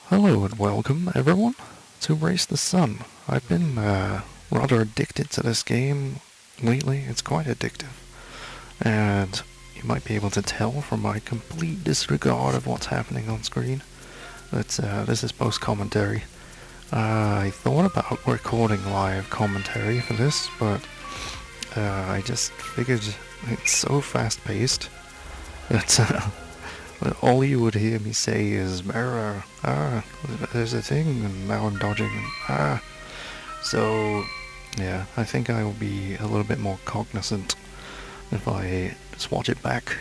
Hello and welcome, everyone, to Race the Sun. I've been rather addicted to this game lately. It's quite addictive, and you might be able to tell from my complete disregard of what's happening on screen that this is post-commentary. I thought about recording live commentary for this, but I just figured it's so fast-paced that all you would hear me say is, there's a thing, and now I'm dodging, and So, yeah, I think I will be a little bit more cognizant if I just watch it back.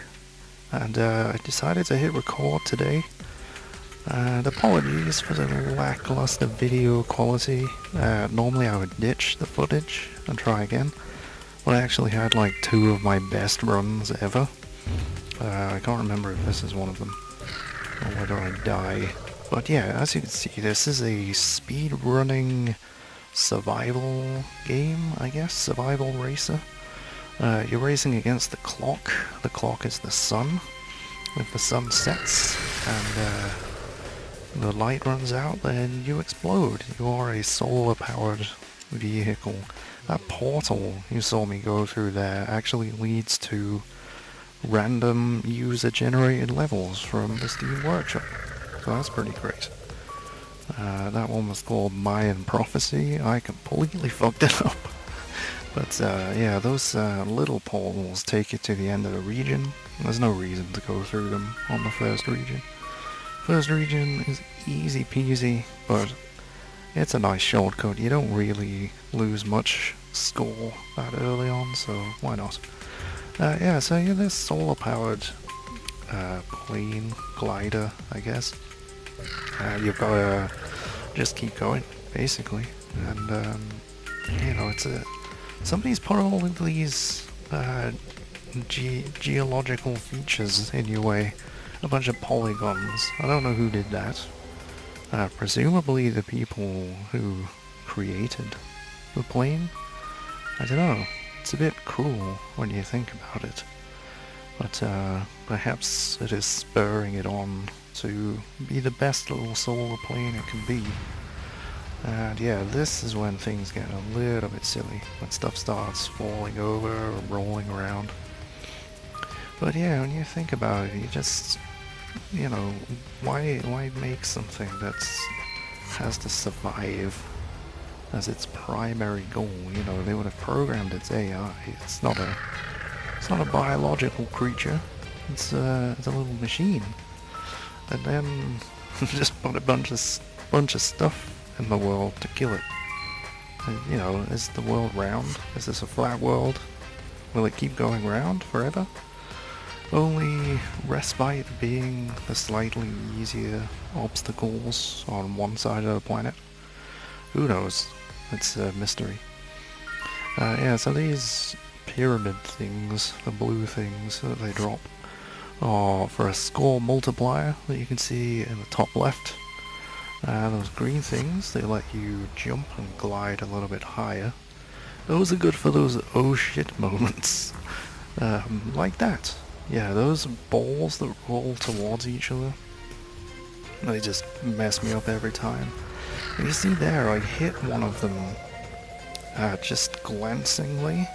And I decided to hit record today. And apologies for the lackluster video quality. Normally I would ditch the footage and try again. But I actually had like two of my best runs ever. I can't remember if this is one of them, or whether I die. But yeah, as you can see, this is a speed-running survival game, I guess, survival racer. You're racing against the clock. The clock is the sun. If the sun sets and the light runs out, then you explode. You are a solar-powered vehicle. That portal you saw me go through there actually leads to random user-generated levels from the Steam Workshop. So that's pretty great. That one was called Mayan Prophecy. I completely fucked it up. But yeah, those little portals take you to the end of the region. There's no reason to go through them on the first region. First region is easy peasy, but it's a nice shortcut. You don't really lose much score that early on, so why not? Yeah, so you're this solar-powered plane glider, I guess. You've got to just keep going, basically. And, you know, somebody's put all of these geological features in your way. A bunch of polygons. I don't know who did that. Presumably the people who created the plane. I don't know. It's a bit cruel when you think about it, but perhaps it is spurring it on to be the best little solar plane it can be. And yeah, this is when things get a little bit silly, when stuff starts falling over or rolling around. But yeah, when you think about it, you just, you know, why make something that has to survive as its primary goal? You know, they would have programmed its AI. It's not a biological creature. It's a little machine. And then just put a bunch of stuff in the world to kill it. And, you know, is the world round? Is this a flat world? Will it keep going round forever? Only respite being the slightly easier obstacles on one side of the planet. Who knows? It's a mystery. Yeah, so these pyramid things, the blue things that they drop, are for a score multiplier that you can see in the top left. Those green things, they let you jump and glide a little bit higher. Those are good for those oh shit moments. Like that. Yeah, those balls that roll towards each other, they just mess me up every time. You see there, I hit one of them just glancingly,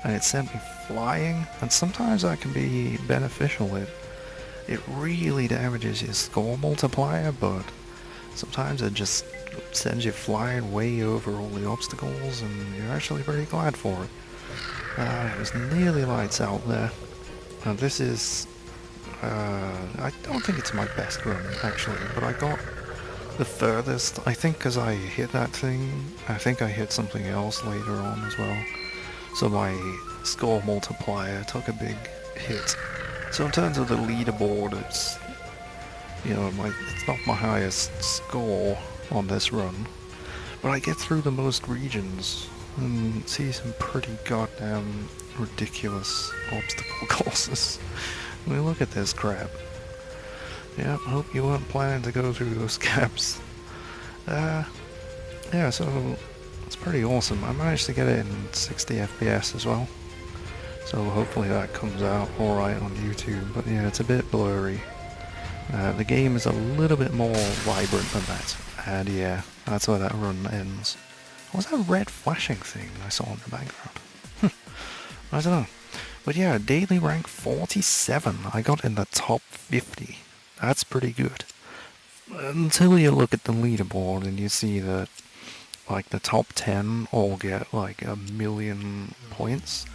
and it sent me flying, and sometimes that can be beneficial. It really damages your score multiplier, but sometimes it just sends you flying way over all the obstacles, and you're actually pretty glad for it. It was nearly lights out there. Now this is, I don't think it's my best run, actually, but I got the furthest, I think, because I hit that thing. I think I hit something else later on as well. So my score multiplier took a big hit. So in terms of the leaderboard, it's, you know, it's not my highest score on this run, but I get through the most regions and see some pretty goddamn ridiculous obstacle courses. I mean, look at this crap. Yeah, hope you weren't planning to go through those gaps. Yeah, so it's pretty awesome. I managed to get it in 60 FPS as well, so hopefully that comes out alright on YouTube. But yeah, it's a bit blurry. The game is a little bit more vibrant than that, and yeah, that's where that run ends. What was that red flashing thing I saw in the background? I don't know. But yeah, daily rank 47. I got in the top 50. That's pretty good. Until you look at the leaderboard and you see that like the top 10 all get like 1,000,000 points,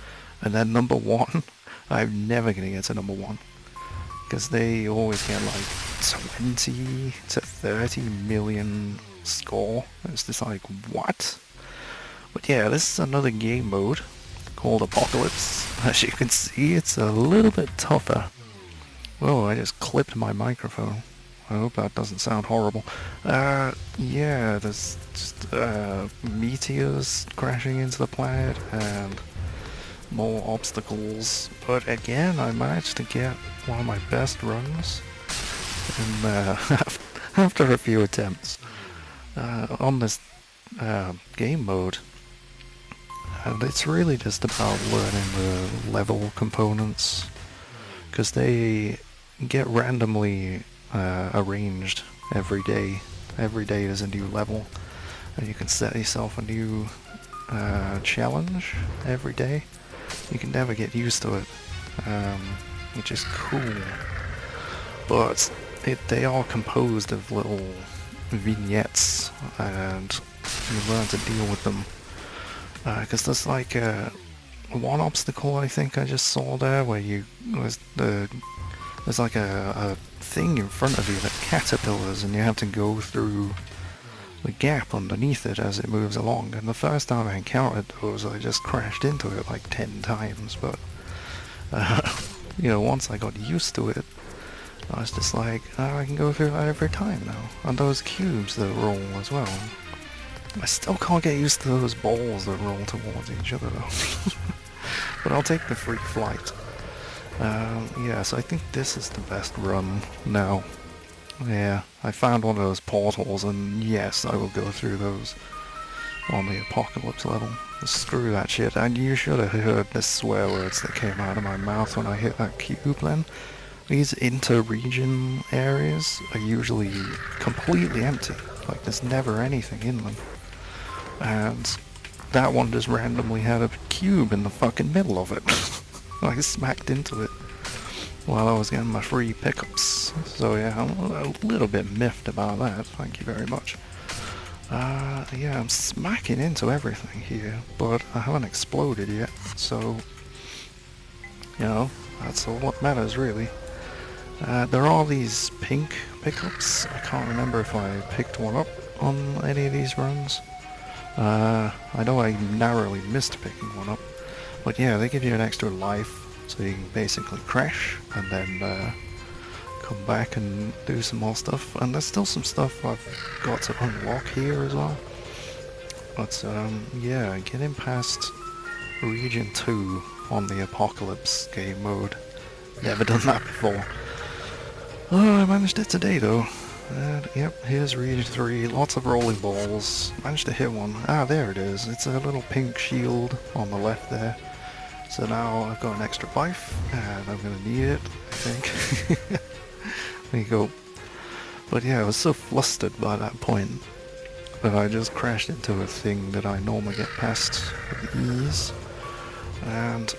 and then number 1, I'm never gonna get to number 1. Because they always get like 20 to 30 million score. It's just like, what? But yeah, this is another game mode called Apocalypse. As you can see, it's a little bit tougher. Whoa, I just clipped my microphone. I hope that doesn't sound horrible. Yeah, there's just meteors crashing into the planet and more obstacles. But again, I managed to get one of my best runs in, after a few attempts on this game mode. And it's really just about learning the level components, because they get randomly arranged every day. Every day is a new level, and you can set yourself a new challenge every day. You can never get used to it, which is cool. But they are composed of little vignettes, and you learn to deal with them. Because there's like one obstacle I think I just saw there where there's like a thing in front of you that caterpillars, and you have to go through the gap underneath it as it moves along. And the first time I encountered those, I just crashed into it like 10 times. But you know, once I got used to it, I was just like, oh, I can go through that every time now. And those cubes that roll as well. I still can't get used to those balls that roll towards each other though. But I'll take the free flight. Yeah, so I think this is the best run now. Yeah, I found one of those portals, and yes, I will go through those on the Apocalypse level. Screw that shit. And you should have heard the swear words that came out of my mouth when I hit that cube then. These inter-region areas are usually completely empty. Like, there's never anything in them. And that one just randomly had a cube in the fucking middle of it. I smacked into it while I was getting my free pickups. So yeah, I'm a little bit miffed about that, thank you very much. Yeah, I'm smacking into everything here, but I haven't exploded yet, so, you know, that's all what matters really. There are these pink pickups. I can't remember if I picked one up on any of these runs. I know I narrowly missed picking one up, but yeah, they give you an extra life, so you can basically crash and then come back and do some more stuff. And there's still some stuff I've got to unlock here as well. But yeah, getting past Region 2 on the Apocalypse game mode. Never done that before. Oh, I managed it today though. And yep, here's Region 3, lots of rolling balls. Managed to hit one. Ah, there it is. It's a little pink shield on the left there. So now I've got an extra life, and I'm gonna need it, I think. There you go. But yeah, I was so flustered by that point that I just crashed into a thing that I normally get past with ease. And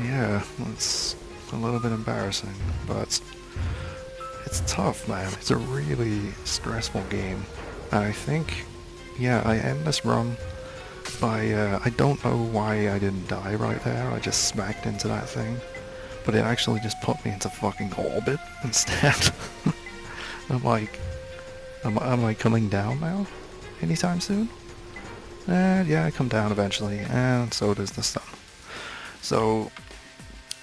yeah, it's a little bit embarrassing, but it's tough, man. It's a really stressful game. And I think, yeah, I end this run by, I don't know why I didn't die right there. I just smacked into that thing. But it actually just put me into fucking orbit instead. I'm like, am I coming down now? Anytime soon? And yeah, I come down eventually, and so does the sun. So,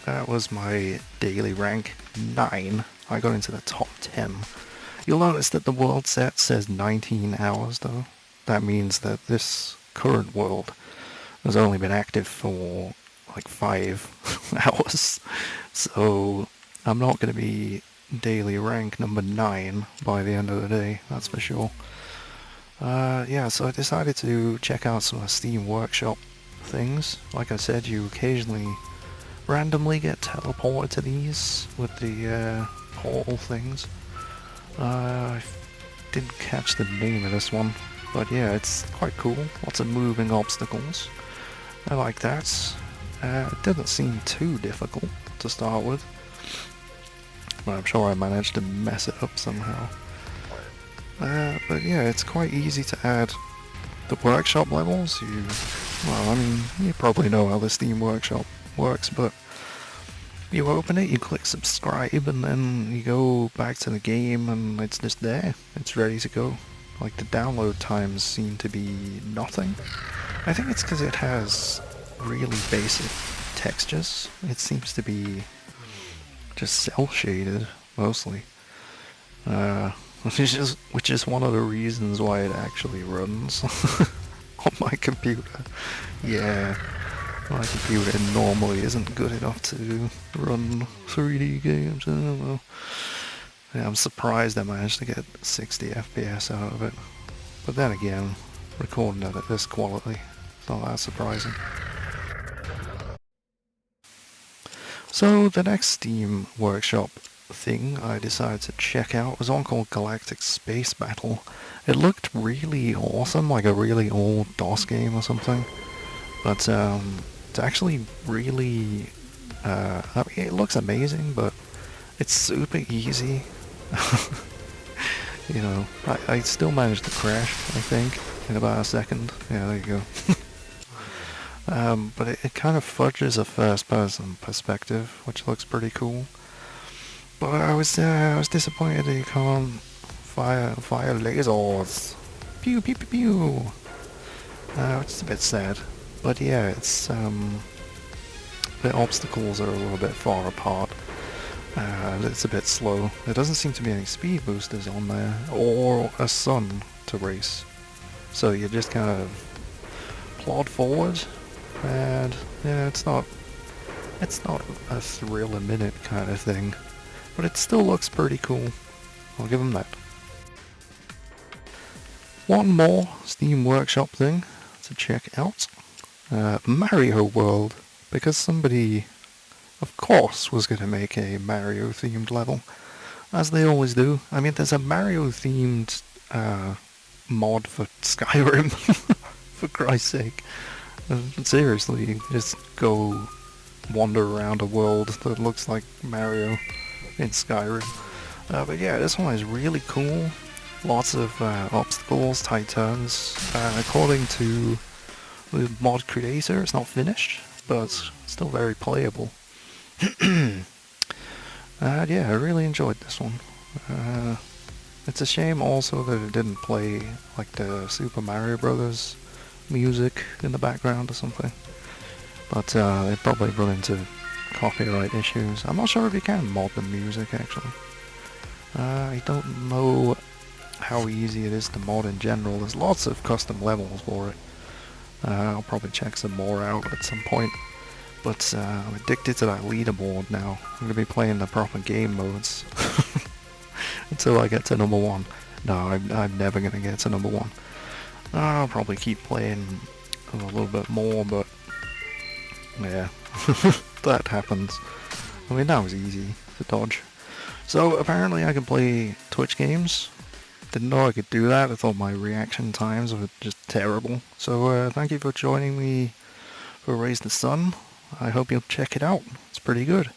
that was my daily rank 9. I got into the top 10. You'll notice that the world set says 19 hours though. That means that this current world has only been active for like 5 hours. So I'm not going to be daily rank number 9 by the end of the day, that's for sure. Yeah, so I decided to check out some Steam Workshop things. Like I said, you occasionally randomly get teleported to these with the portal things. I didn't catch the name of this one, but yeah, it's quite cool. Lots of moving obstacles. I like that. It didn't seem too difficult to start with, but I'm sure I managed to mess it up somehow. But yeah, it's quite easy to add the workshop levels. Well, I mean, you probably know how the Steam Workshop works, but you open it, you click subscribe, and then you go back to the game, and it's just there. It's ready to go. Like, the download times seem to be nothing. I think it's because it has really basic textures. It seems to be just cel-shaded, mostly. Which is one of the reasons why it actually runs on my computer. Yeah, my computer normally isn't good enough to run 3D games. I don't know. Yeah, I'm surprised I managed to get 60 FPS out of it. But then again, recording it at this quality, it's not that surprising. So the next Steam Workshop thing I decided to check out was one called Galactic Space Battle. It looked really awesome, like a really old DOS game or something. But it's actually really, I mean, it looks amazing, but it's super easy. You know, I still managed to crash, I think, in about a second. Yeah, there you go. But it kind of fudges a first-person perspective, which looks pretty cool. But I was disappointed that you can't fire lasers. Pew pew pew pew. Which is a bit sad. But yeah, it's the obstacles are a little bit far apart. It's a bit slow. There doesn't seem to be any speed boosters on there, or a sun to race. So you just kind of plod forward, and yeah, it's not a thrill a minute kind of thing, but it still looks pretty cool. I'll give them that. One more Steam Workshop thing to check out. Mario World, because somebody, of course, was going to make a Mario-themed level, as they always do. I mean, there's a Mario-themed mod for Skyrim, for Christ's sake. Seriously, just go wander around a world that looks like Mario in Skyrim. But yeah, this one is really cool. Lots of obstacles, tight turns. According to the mod creator, it's not finished, but still very playable. Yeah, I really enjoyed this one. It's a shame also that it didn't play like the Super Mario Brothers music in the background or something. But they probably run into copyright issues. I'm not sure if you can mod the music actually. I don't know how easy it is to mod in general. There's lots of custom levels for it. I'll probably check some more out at some point. But I'm addicted to that leaderboard now. I'm going to be playing the proper game modes until I get to number 1. No, I'm never going to get to number 1. I'll probably keep playing a little bit more, but yeah, that happens. I mean, that was easy to dodge. So apparently I can play Twitch games. Didn't know I could do that. I thought my reaction times were just terrible. So thank you for joining me for Raise the Sun. I hope you'll check it out. It's pretty good.